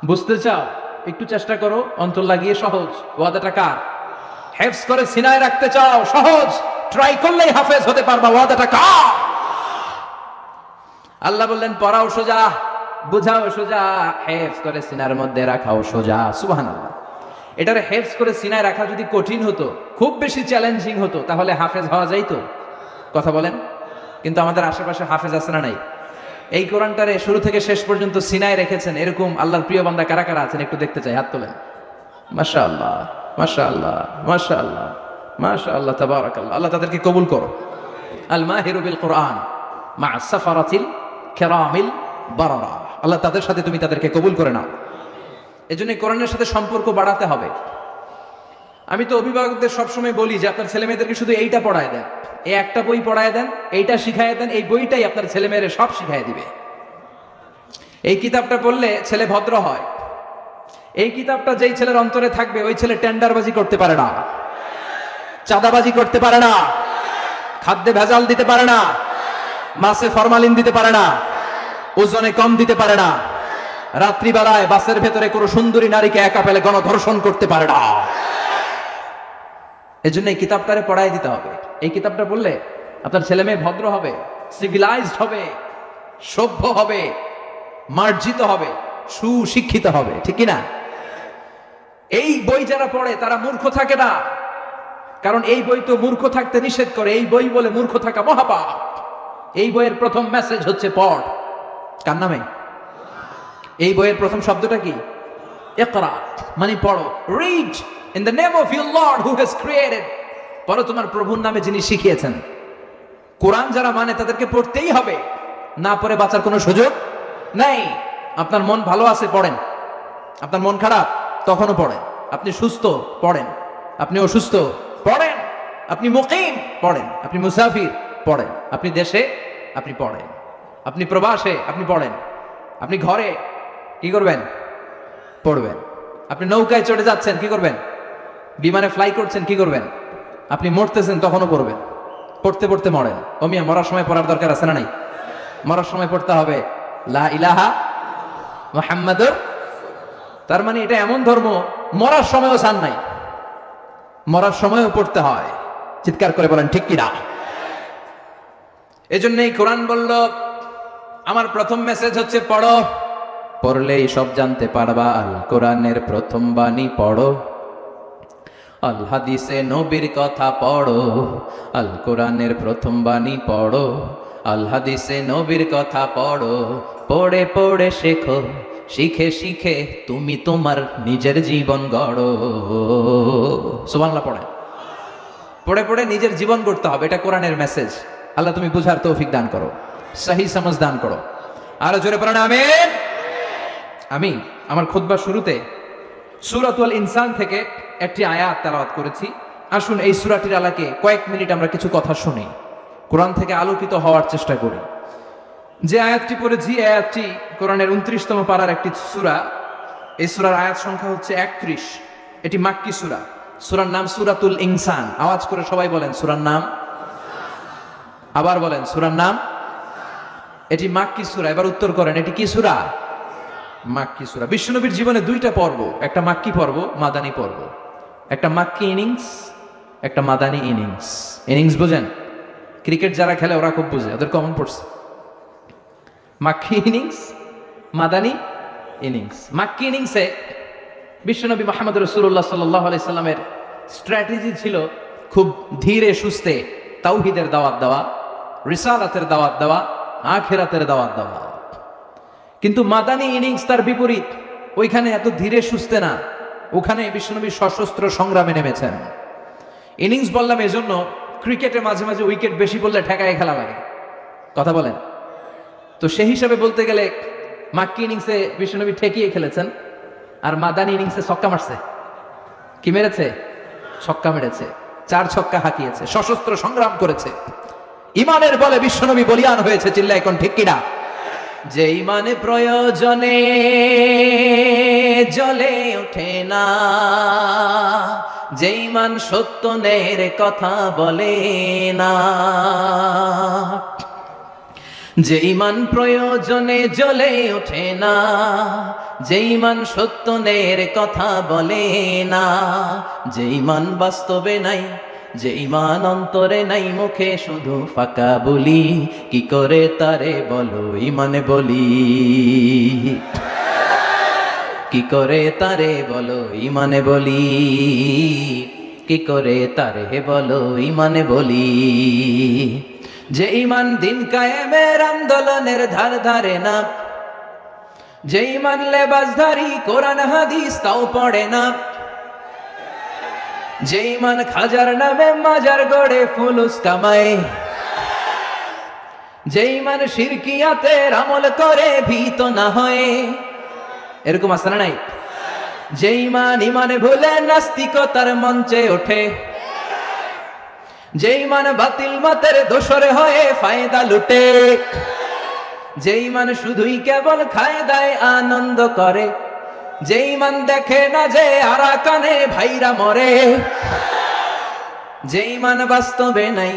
বুঝতে চাও? একটু চেষ্টা করো, অন্তর লাগিয়ে সহজ, ওয়াদাটা কার? হেফজ করে সিনায় রাখতে চাও সহজ, ট্রাই করলেই হাফেজ হতে পারবা, ওয়াদাটা কার? আল্লাহ বললেন পড়াও সোজা, বুঝাও সোজা, হেফজ করে সিনার মধ্যে রাখাও সোজা। সুবহানাল্লাহ। এটারে হেফজ করে সিনায় রাখা যদি কঠিন হতো, খুব বেশি চ্যালেঞ্জিং হতো, তাহলে হাফেজ হওয়া যাইতো? কথা বলেন। কিন্তু আমাদের আশেপাশে হাফেজ আছে না নাই? এই কোরআনটারে শুরু থেকে শেষ পর্যন্ত সিনায় রেখেছেন এরকম আল্লাহর প্রিয় বান্দা কারা কারা আছেন একটু দেখতে চাই, হাত তোলেন। মাশাআল্লাহ, মাশাআল্লাহ, মাশাআল্লাহ, মাশাআল্লাহ, তাবারাকাল্লাহ। আল্লাহ তাদেরকে কবুল করো। আল মাহিরু বিল কোরআন মা সাফারাতিল কিরামিল বারারা। আল্লাহ তাদের সাথে তুমি তাদেরকে কবুল করে নাও। এজন্য কোরআনের সাথে সম্পর্ক বাড়াতে হবে। আমি তো অভিভাবকদের সবসময় বলি যে আপনার ছেলে মেয়েদেরকে শুধু এইটা পড়ায় দেন, এই একটা বই পড়ায় দেন, এইটা শিখায় দেন, এই বইটাই আপনার ছেলে মেয়েরা সব শিখায় দিবে। এই কিতাবটা পড়লে ছেলে ভদ্র হয়। এই কিতাবটা যেই ছেলের অন্তরে থাকবে ওই ছেলে টেন্ডারবাজি করতে পারে না, চাঁদাবাজি করতে পারে না, খাদ্যে ভেজাল দিতে পারে না, মাছে ফরমালিন দিতে পারে না, ওজনে কম দিতে পারে না, রাত্রিবেলায় বাসের ভেতরে কোনো সুন্দরী নারীকে একা পেলে গণধর্ষণ করতে পারে না। এজন্য এই কিতাবটারে পড়াই দিতে হবে। এই কিতাবটা পড়লে আপনার ছেলে মেয়ে ভদ্র হবে, সিভিলাইজড হবে, সভ্য হবে, মার্জিত হবে, সুশিক্ষিত হবে, ঠিক কিনা? এই বই যারা পড়ে তারা মূর্খ থাকে না, কারণ এই বই তো মূর্খ থাকতে নিষেধ করে। এই বই বলে মূর্খ থাকা মহাপাপ। এই বইয়ের প্রথম মেসেজ হচ্ছে পড়। কার নামে? এই বইয়ের প্রথম শব্দটা কি? ইকরা, মানে পড়ো। Read in the name of your Lord who has created. পড়ো তোমার প্রভুর নামে যিনি শিখিয়েছেন। কোরআন যারা মানে তাদেরকে পড়তেই হবে, না পড়ে বাঁচার কোনো সুযোগ নাই। আপনার মন ভালো আছে পড়েন, আপনার মন খারাপ তখনও পড়েন, আপনি সুস্থ পড়েন, আপনি অসুস্থ পড়েন, আপনি মুকিম পড়েন, আপনি মুসাফির পড়েন, আপনি দেশে আপনি পড়েন, আপনি প্রবাসে আপনি পড়েন, আপনি ঘরে কি করবেন? পড়বেন। আপনি নৌকায় চড়ে যাচ্ছেন কি করবেন? বিমানে ফ্লাই করছেন কি করবেন? আপনি মরতেছেন তখনও পড়বেন। পড়তে পড়তে মরেন। ও মিয়া, মরার সময় পড়ার দরকার আছে না নাই? মরার সময় পড়তে হবে লা ইলাহা মুহাম্মাদুর। তার মানে এটা এমন ধর্ম, মরার সময়ও সান নাই, মরার সময়ও পড়তে হয়। চিৎকার করে বলেন ঠিক কিনা? এজন্যই কোরআন বলল আমার প্রথম মেসেজ হচ্ছে পড়ো। পড়লেই সব জানতে পারবা। আল কোরআনের প্রথম বাণী পড়ো, আল হাদিসে নবীর কথা পড়ো। আল কোরআনের প্রথম বাণী পড়ো, আল হাদিসে নবীর কথা পড়ো। পড়ে পড়ে শেখো, শিখে শিখে তুমি তোমার নিজের জীবন গড়ো। সুবহানাল্লাহ পড়ে। পড়ে পড়ে নিজের জীবন গড়তে হবে, এটা কোরআনের মেসেজ। আল্লাহ তুমি বুঝার তৌফিক দান করো, সহি সমঝ দান করো। আরো জোরে পড়েন আমিন। আমি আমার খুতবার শুরুতে সূরাতুল ইনসান থেকে একটি আয়াত তেলাওয়াত করেছি। আসুন এই সূরাটির আলোকে কয়েক মিনিট আমরা কিছু কথা শুনি, কোরআন থেকে আলোকিত হওয়ার চেষ্টা করি। যে আয়াতটি পড়েছি, এই আয়াতটি কোরআনের 29তম পারার একটি সূরা। এই সূরার আয়াত সংখ্যা হচ্ছে 31। এটি মাক্কি সূরা। সূরার নাম সূরাতুল ইনসান। আওয়াজ করে সবাই বলেন সূরার নাম। আবার বলেন সূরার নাম। এটি মাক্কি সূরা। এবার উত্তর করেন এটি কি সূরা? মাক্কি সূরা। বিশ্বনবীর জীবনে দুইটা পর্ব, একটা মাক্কি পর্ব, মাদানী পর্ব। একটা মাক্কি ইনিংস, একটা মাদানী ইনিংস। ইনিংস বোঝেন? ক্রিকেট যারা খেলে ওরা খুব বুঝে, ওদের কমন পড়ছে। Makki innings, Madani innings. মাক্কি ইনিংসে বিশ্বনবী মুহাম্মদ রাসূলুল্লাহ সাল্লাল্লাহু আলাইহি সাল্লামের স্ট্র্যাটেজি ছিল খুব ধীরে সুস্থে তাওহীদের দাওয়াত দেওয়া, রিসালাতের দাওয়াত দেওয়া, আখিরাতের দাওয়াত দেওয়া। কিন্তু মাদানী ইনিংস তার বিপরীত। ওইখানে এত ধীরে সুস্থে না, ওখানে বিশ্বনবী সশস্ত্র সংগ্রামে নেমেছেন। ইনিংস বললাম এজন্য, ক্রিকেটে মাঝে মাঝে উইকেট বেশি পড়লে ঠেকায় খেলা লাগে। কথা বলেন তো, সেই হিসাবে বলতে গেলে মাক্কি ইনিংসে বিশ্বনবী ঠেকিয়ে খেলেছেন, আর মাদানী ইনিংসে ছক্কা মারছে। কি মেরেছে? ছক্কা মেরেছে, 4 ছক্কা হাঁকিয়েছে, সশস্ত্র সংগ্রাম করেছে। ইমানের বলে বিশ্বনবী বলিয়ান হয়েছে। চিল্লায় কোন ঠিক কিনা? যে ইমানে প্রয়োজনে জ্বলে ওঠে না, যে ইমান সত্য ন্যায়ের কথা বলে না, যে ইমান প্রয়োজনে জ্বলে ওঠে না, যে ইমান সত্য ন্যায়ের কথা বলে না, যে ইমান বাস্তবে নাই যে ইমান অন্তরে নাই মুখে শুধু ফাঁকা বলি, কি করে তারে বলো ইমানে বলি, কি করে তারে বলো ইমানে বলি, কি করে তারে বলো ইমানে বলি। যে ইমান দিন কায়েমের আন্দোলনের ধার ধারে না, যে ইমান লেবাসধারী কোরআন হাদিস তাও পড়ে না, যে ইমান খাজার নামে মাজার গড়ে ফুলুস কামায়, যে ইমান শিরকিয়াতের আমল করে ভীত না হয়, এরকম আছে না নাই? যে ইমান ইমানে ভুলে নাস্তিকতার মঞ্চে ওঠে, যে ইমান বাতিল মতের দোসরে হয়ে ফায়দা লুটে, যে ইমান শুধুই কেবল খায় দায় আনন্দ করে, যে ইমান দেখে না যে আরাকানে ভাইরা মরে, যে ইমান বাস্তবে নাই,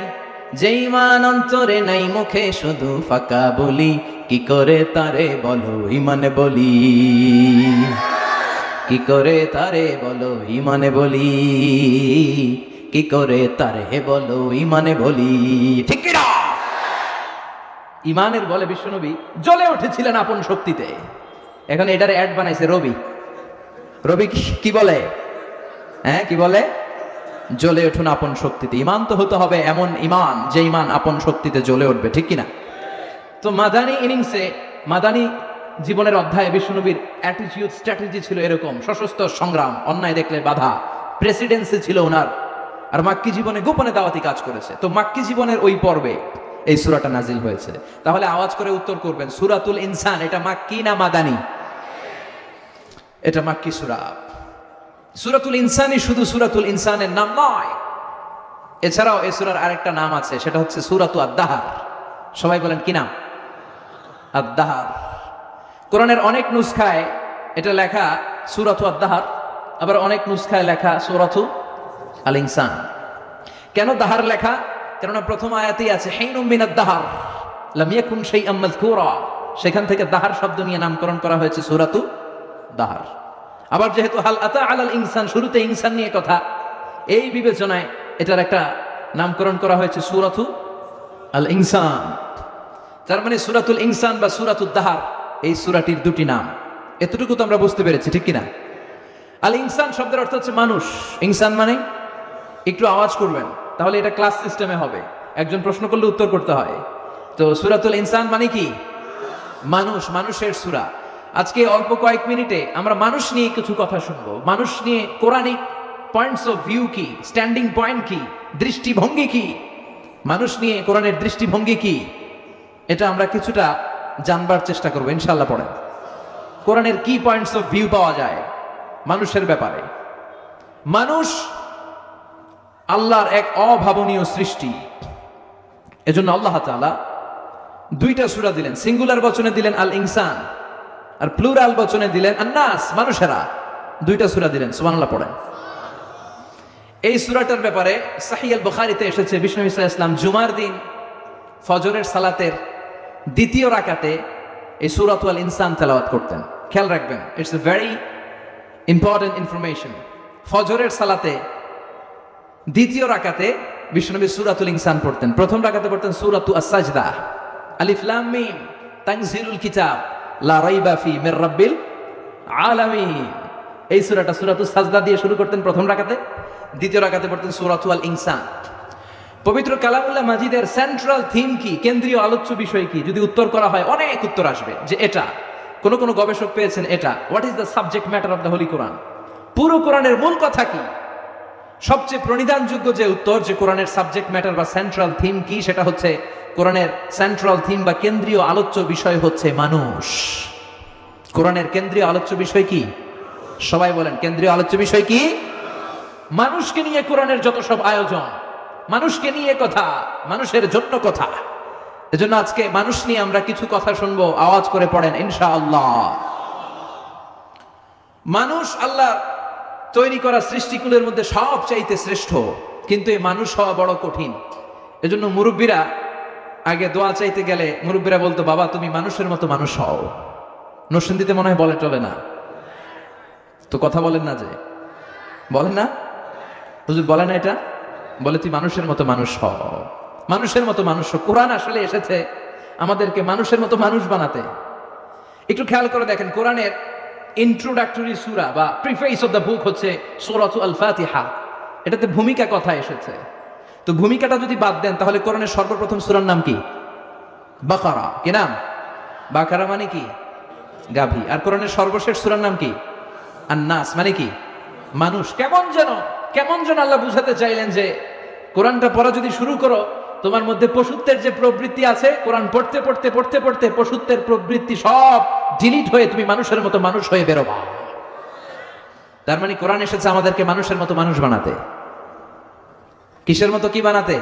যে ইমান অন্তরে নাই মুখে শুধু ফাঁকা বলি, কি করে তারে বলো ইমানে বলি, কি করে তারে বলো ইমানে বলি, কি করে তারে বলো ইমানে বলি। ঠিক কি না? ইমানের বলে বিশ্বনবী জ্বলে উঠেছিলেন আপন শক্তিতে। এখন এটার অ্যাড বানাইছে রবি। রবি কি বলে? হ্যাঁ কি বলে? জ্বলে উঠুন আপন শক্তিতে। ইমান তো হতে হবে এমন ইমান যে ইমান আপন শক্তিতে জ্বলে উঠবে, ঠিক কিনা? তো মাদানী ইনিংসে, মাদানী জীবনের অধ্যায়ে বিশ্বনবীর অ্যাটিটিউড স্ট্র্যাটেজি ছিল এরকম: সশস্ত্র সংগ্রাম, অন্যায় দেখলে বাধা, প্রেসিডেন্সি ছিল ওনার, আর মাক্কি জীবনে গোপনে দাওয়াতি কাজ করেছে। তো মাক্কি জীবনের ওই পর্বে এই সূরাটা নাজিল হয়েছে। তাহলে আওয়াজ করে উত্তর করবেন, সূরাতুল ইনসান এটা মাক্কি না মাদানী? এটা মাক্কি সূরা। সূরাতুল ইনসানই শুধু সূরাতুল ইনসানের নাম নয়, এছাড়াও এই সূরার আরেকটা নাম আছে, সেটা হচ্ছে সূরাতু আদ-দাহর। সবাই বলেন কি নাম? আদ-দাহর। কোরআনের অনেক নুসখায় এটা লেখা সূরাতু আদ-দাহর, আবার অনেক নুসখায় লেখা সূরাতু আল ইনসান। কেন দাহার লেখা? কেননা প্রথম আয়াতেই আছে হিনুম মিনাদ দাহর লাম ইয়াকুন শাইআম মাযকুরা, সেখান থেকে দাহার শব্দ নিয়ে নামকরণ করা হয়েছে সূরাতু দাহর। আবার যেহেতু হাল আতা আলাল ইনসান, শুরুতে ইনসান নিয়ে কথা, এই বিবেচনায় এটার একটা নামকরণ করা হয়েছে সূরাতু আল ইনসান। তার মানে সূরাতুল ইনসান বা সূরাতুদ দাহর এই সূরাটির দুটি নাম। এতটুকু তো আমরা বুঝতে পেরেছি, ঠিক কিনা? আল ইনসান শব্দের অর্থ হচ্ছে মানুষ। ইনসান মানে, একটু আওয়াজ করবেন তাহলে এটা ক্লাস সিস্টেমে হবে, একজন প্রশ্ন করলে উত্তর করতে হয়। তো সূরাতুল ইনসান মানে কি? মানুষ, মানুষের সূরা। আজকে অল্প কয়েক মিনিটে আমরা মানুষ নিয়ে কিছু কথা শুনবো। মানুষ নিয়ে কোরআনিক পয়েন্টস অফ ভিউ কি, স্ট্যান্ডিং পয়েন্ট কি, দৃষ্টিভঙ্গি কি, মানুষ নিয়ে কোরআনের দৃষ্টিভঙ্গি কি, এটা আমরা কিছুটা জানবার চেষ্টা করবো ইনশাআল্লাহ। পড়েন কোরআনের কি পয়েন্টস অফ ভিউ পাওয়া যায় মানুষের ব্যাপারে। মানুষ আল্লাহর এক অভাবনীয় সৃষ্টি। এজন্য আল্লাহ তাআলা দুইটা সূরা দিলেন, সিঙ্গুলার বচনে দিলেন আল ইনসান, আর প্লুরাল বচনে দিলেন আন্নাস, মানুষেরা। দুইটা সূরা দিলেন। সুবহানাল্লাহ পড়েন। এই সূরাটার ব্যাপারে সহিহ আল বুখারীতে এসেছে, বিষ্ণু নবী সাল্লাল্লাহু আলাইহি ওয়াসাল্লাম জুমার দিন ফজরের সালাতের দ্বিতীয় রাকাতে এই সূরাতুল ইনসান তেলাওয়াত করতেন। খেয়াল রাখবেন, it's a very important information. ফজরের সালাতে দ্বিতীয় রাকাতে বিশ্বনবী সূরাতুল ইনসান পড়তেন। প্রথম রাকাতে পড়তেন সূরাতু আস-সাজদা, আলিফ লাম মিম তানজিলুল কিতাব লা রাইবা ফি মির রাব্বিল আলামিন। এই সূরাটা সূরাতুস সাজদা দিয়ে শুরু করতেন প্রথম রাকাতে। দ্বিতীয় রাকাতে পড়তেন সূরাতু আল ইনসান। পবিত্র কালামুল্লাহ মাজিদের সেন্ট্রাল থিম কি, কেন্দ্রীয় আলোচ্য বিষয় কি, যদি উত্তর করা হয় অনেক উত্তর আসবে যে এটা। কোন কোন গবেষক পেয়েছেন এটা। What is the subject matter of the Holy Quran? পুরো কোরআনের মূল কথা কি? সবচেয়ে প্রণিধানযোগ্য যে উত্তর, যে কোরআনের সাবজেক্ট ম্যাটার বা সেন্ট্রাল থিম কি, সেটা হচ্ছে কোরআনের সেন্ট্রাল থিম বা কেন্দ্রীয় আলোচ্য বিষয় হচ্ছে মানুষ। কোরআনের কেন্দ্রীয় আলোচ্য বিষয় কি? সবাই বলেন, কেন্দ্রীয় আলোচ্য বিষয় কি? মানুষকে নিয়ে কোরআনের যত সব আয়োজন, মানুষকে নিয়ে কথা, মানুষের জন্য কথা। এজন্য আজকে মানুষ নিয়ে আমরা কিছু কথা শুনবো। আওয়াজ করে পড়েন ইনশাআল্লাহ। মানুষ আল্লাহ তৈরি করা সৃষ্টিকুলের মধ্যে সবচাইতে শ্রেষ্ঠ, কিন্তু এই মানুষ হওয়া বড় কঠিন। এজন্য মুরব্বীরা আগে দোয়া চাইতে গেলে মুরব্বীরা বলতো, বাবা তুমি মানুষের মতো মানুষ হও। নরসিংদীতে মনে হয় বলে চলে না তো, কথা বলেন না, যে বলেন না হুজুর, বলে না এটা। বলে তুই মানুষের মতো মানুষ হ, মানুষের মতো মানুষ হ। কোরআন আসলে এসেছে আমাদেরকে মানুষের মতো মানুষ বানাতে। একটু খেয়াল করে দেখেন, কোরআনের ইন্ট্রোডাক্টরি সূরা বা প্রিফেস অফ দ্য বুক হচ্ছে সূরাতুল আল ফাতিহা। এটাতে ভূমিকা কথা এসেছে। তো ভূমিকাটা যদি বাদ দেন তাহলে কোরআনের সর্বপ্রথম সূরার নাম কি? বাকারা। কি নাম? বাকারা মানে কি? গাভী। আর কোরআনের সর্বশেষ সূরার নাম কি? আন-নাস মানে কি? মানুষ। কেমন যেন আল্লাহ বুঝাতে চাইলেন যে কোরআনটা পড়া যদি শুরু করো, তোমার মধ্যে পশুত্বের যে প্রবৃত্তি আছে, কোরআন পড়তে পড়তে পড়তে পড়তে পশুত্বের প্রবৃত্তি সব ডিলিট হয়ে তুমি মানুষের মতো মানুষ হয়ে বেরোবা। তার মানে কোরআন এসেছে আমাদেরকে মানুষের মতো মানুষ বানাতে। কিসের মতো কি বানাতে?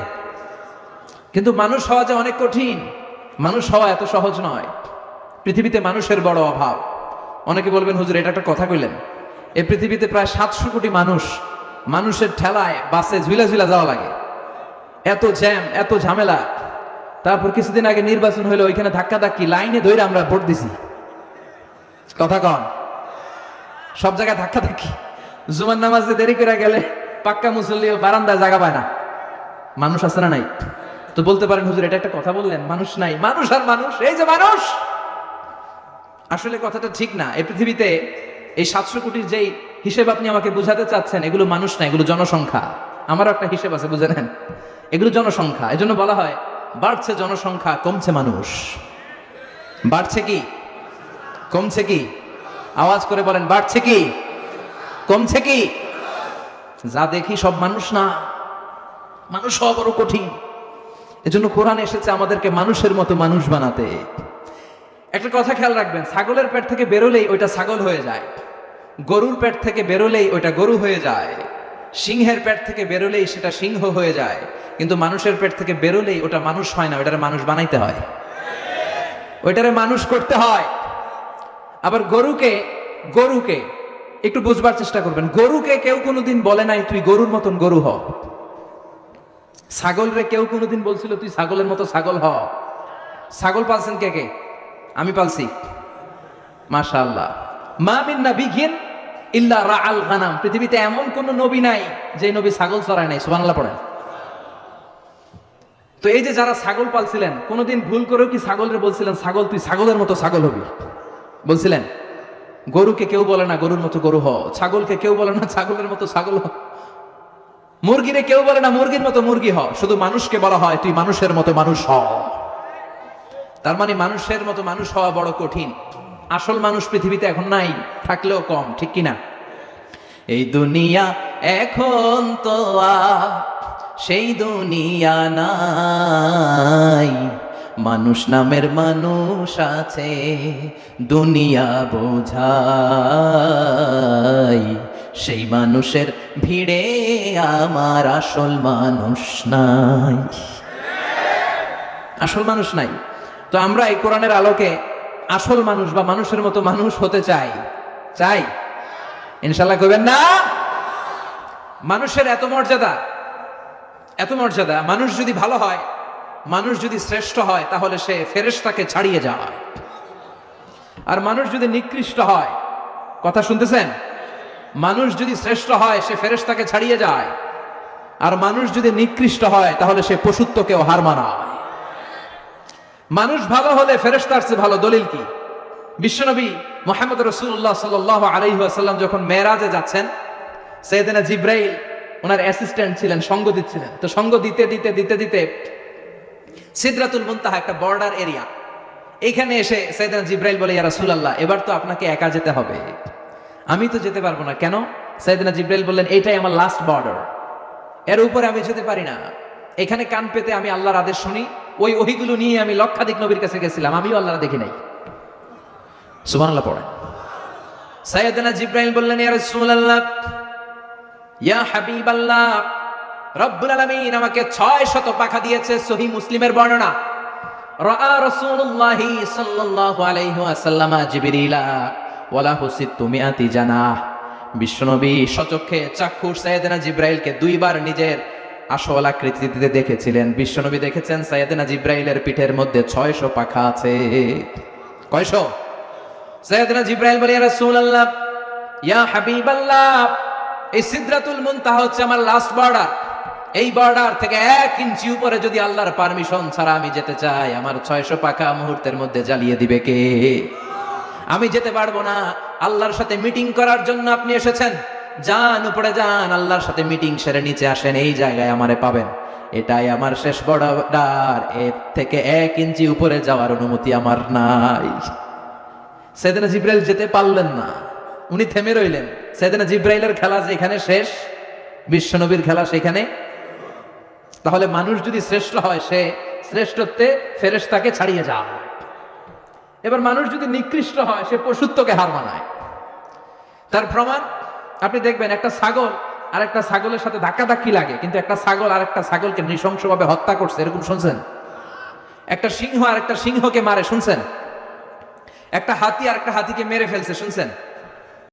কিন্তু মানুষ হওয়া যে অনেক কঠিন, মানুষ হওয়া এত সহজ নয়। পৃথিবীতে মানুষের বড় অভাব। অনেকে বলবেন হুজুর এটা একটা কথা কইলেন, এই পৃথিবীতে প্রায় 700 কোটি মানুষ, মানুষের ঠেলায় বাসে ঝুলা ঝুলা যাওয়া লাগে, এত জ্যাম, এত ঝামেলা। তারপর কিছুদিন আগে নির্বাচন হইলো, ওইখানে ধাক্কা ধাক্কি লাইনে ধরে আমরা ভোট দিছি। কথা কন, সব জায়গায় ধাক্কা ধাক্কি। জুমার নামাজে দেরি করে গেলে পাক্কা মুসল্লি বারান্দায় জায়গা পায় না। মানুষ আছে না নাই? তো বলতে পারেন হুজুর এটা একটা কথা বললেন, মানুষ নাই। মানুষ আর মানুষ, এই যে মানুষ, আসলে কথাটা ঠিক না। এই পৃথিবীতে এই 700 কোটির যেই হিসেব আপনি আমাকে বুঝাতে চাচ্ছেন, এগুলো মানুষ না, এগুলো জনসংখ্যা। আমারও একটা হিসেব আছে, বুঝে নেন। এগুলো জনসংখ্যা। এজন্য বলা হয় বাড়ছে জনসংখ্যা, কমছে মানুষ। বাড়ছে কি কমছে কি? আওয়াজ করে বলেন, বাড়ছে কি কমছে কি? যা দেখি সব মানুষ না, মানুষ হওয়া বড় কঠিন। এজন্য কোরআন এসেছে আমাদেরকে মানুষের মতো মানুষ বানাতে। একটা কথা খেয়াল রাখবেন, ছাগলের পেট থেকে বেরোলেই ওইটা ছাগল হয়ে যায়, গরুর পেট থেকে বেরোলেই ওইটা গরু হয়ে যায়, সিংহের পেট থেকে বেরোলেই সেটা সিংহ হয়ে যায়। কিন্তু মানুষের পেট থেকে বেরোলেই ওটা মানুষ হয় না, ওইটারে মানুষ বানাইতে হয়, ওইটারে মানুষ করতে হয়। আবার গরুকে একটু বুঝবার চেষ্টা করবেন, গরুকে কেউ কোনোদিন বলে নাই তুই গরুর মতন গরু হ। ছাগল রে কেউ কোনোদিন বলছিল তুই ছাগলের মতো ছাগল হ। ছাগল পালছেন কে কে? আমি পালছি, মাশাআল্লাহ। মা মিন নাবিয়্যিন ইল্লা রাআল গানাম। পৃথিবীতে এমন কোন নবী নাই যে নবী ছাগল চড়ায় নাই। সুবহানাল্লাহ পড়েন। তো এই যে যারা ছাগল পালছিলেন, কোনোদিন ভুল করেও কি ছাগলরে বলছিলেন ছাগল তুই ছাগলের মতো ছাগল হবি? বলছিলেন? গরুকে কেউ বলে না গরুর মতো গরু হ, ছাগলকে কেউ বলে না ছাগলের মতো ছাগল হ, মুরগিরে কেউ বলে না মুরগির মতো মুরগি হ। শুধু মানুষকে বলা হয় তুই মানুষের মতো মানুষ হ। তার মানে মানুষের মতো মানুষ হওয়া বড় কঠিন। আসল মানুষ পৃথিবীতে এখন নাই, থাকলেও কম, ঠিক কিনা? এই দুনিয়া এখন তো আর সেই দুনিয়া নাই, মানুষ নামের মানুষ আছে দুনিয়া বোঝাই, সেই মানুষের ভিড়ে আমার আসল মানুষ নাই। আসল মানুষ নাই। তো আমরা এই কোরআনের আলোকে আসল মানুষ বা মানুষের মতো মানুষ হতে চাই। ইনশাল্লাহ কইবেন না? মানুষের এত মর্যাদা। মানুষ যদি ভালো হয়, মানুষ যদি শ্রেষ্ঠ হয়, তাহলে সে ফেরেশতাকে ছাড়িয়ে যায়। আর মানুষ যদি নিকৃষ্ট হয়, কথা শুনতেছেন? মানুষ যদি শ্রেষ্ঠ হয় সে ফেরেশতাকে ছাড়িয়ে যায়, আর মানুষ যদি নিকৃষ্ট হয় তাহলে সে পশুত্বকেও হার মানায়। মানুষ ভালো হলে ফেরেশতার চেয়ে ভালো দলিল কি? বিশ্বনবী মুহাম্মদ রাসূলুল্লাহ সাল্লাল্লাহু আলাইহি ওয়াসাল্লাম যখন মেরাজে যাচ্ছেন, সাইয়েদনা জিবরাইল ওনার অ্যাসিস্ট্যান্ট ছিলেন, সঙ্গ দিচ্ছিলেন। তো সঙ্গ দিতে সিদরাতুল মুনতাহা একটা বর্ডার এরিয়া, এইখানে এসে সাইয়েদনা জিবরাইল বলে, ইয়া রাসূলুল্লাহ এবার তো আপনাকে একা যেতে হবে, আমি তো যেতে পারবো না। কেন? সাইয়েদনা জিবরাইল বললেন, এইটাই আমার লাস্ট বর্ডার, এর উপরে আমি যেতে পারি না। এখানে কান পেতে আমি আল্লাহর আদেশ শুনি, ওই ওহীগুলো নিয়ে আমি লক্ষাধিক নবীর কাছে গেছিলাম, আমিও আল্লাহর দেখি নাই। সুবহানাল্লাহ পড়েন। সাইয়েদনা জিবরাইল বললেন, ইয়া রাসূলুল্লাহ, ইয়া হাবিবাল্লাহ, রব্বুল আলামিন আমাকে 600 পাখা দিয়েছে। সহিহ মুসলিমের বর্ণনা, রাআ রাসূলুল্লাহ সাল্লাল্লাহু আলাইহি ওয়াসাল্লাম জিবরিলা ওয়া লাহু 600 জানাহ। বিশ্বনবী স্বচক্ষে চাক্ষুষ সাইয়েদনা জিবরাইলকে 2 বার নিজের আসল আকৃতিতে দেখেছিলেন। বিশ্বনবী দেখেছেন সাইয়েদনা জিবরাইলের পিঠের মধ্যে 600 পাখা আছে। কয়শো? সাইয়েদনা জিবরাইল বলে, ইয়া রাসূলুল্লাহ, ইয়া হাবিবাল্লাহ, এই সিদরাতুল মুনতাহা হচ্ছে আমার লাস্ট বর্ডার, এই বর্ডার থেকে 1 ইঞ্চি উপরে যদি আল্লাহর পারমিশন ছাড়া আমি যেতে চাই, আমার 600 পাখা মুহূর্তের মধ্যে জ্বালিয়ে দিবে কে? আমি যেতে পারবো না। আল্লাহর সাথে মিটিং করার জন্য আপনি এসেছেন, যান উপরে যান, আল্লাহর সাথে মিটিং সেরে নিচে আসেন, এই জায়গায় আমারে পাবেন। এটাই আমার শেষ বর্ডার, এর থেকে 1 ইঞ্চি উপরে যাওয়ার অনুমতি আমার নাই। সাইয়েদনা জিবরাইল যেতে পারলেন না, উনি থেমে রইলেন। সাইয়েদনা জিবরাইলের খেলা যেখানে শেষ, বিশ্বনবীর খেলা সেখানে। তাহলে মানুষ যদি শ্রেষ্ঠ হয়, সে শ্রেষ্ঠত্বে ফেরেশতাকে ছাড়িয়ে যায়। এবার মানুষ যদি নিকৃষ্ট হয়, সে পশুত্বকে হার মানায়। তার প্রমাণ আপনি দেখবেন, একটা ছাগল আর একটা ছাগলের সাথে ধাক্কাধাক্কি লাগে, কিন্তু একটা ছাগল আর একটা ছাগলকে নৃশংসভাবে হত্যা করছে, এরকম শুনছেন? একটা সিংহ আর একটা সিংহকে মারে, শুনছেন? একটা হাতি আর একটা হাতিকে মেরে ফেলছে, শুনছেন?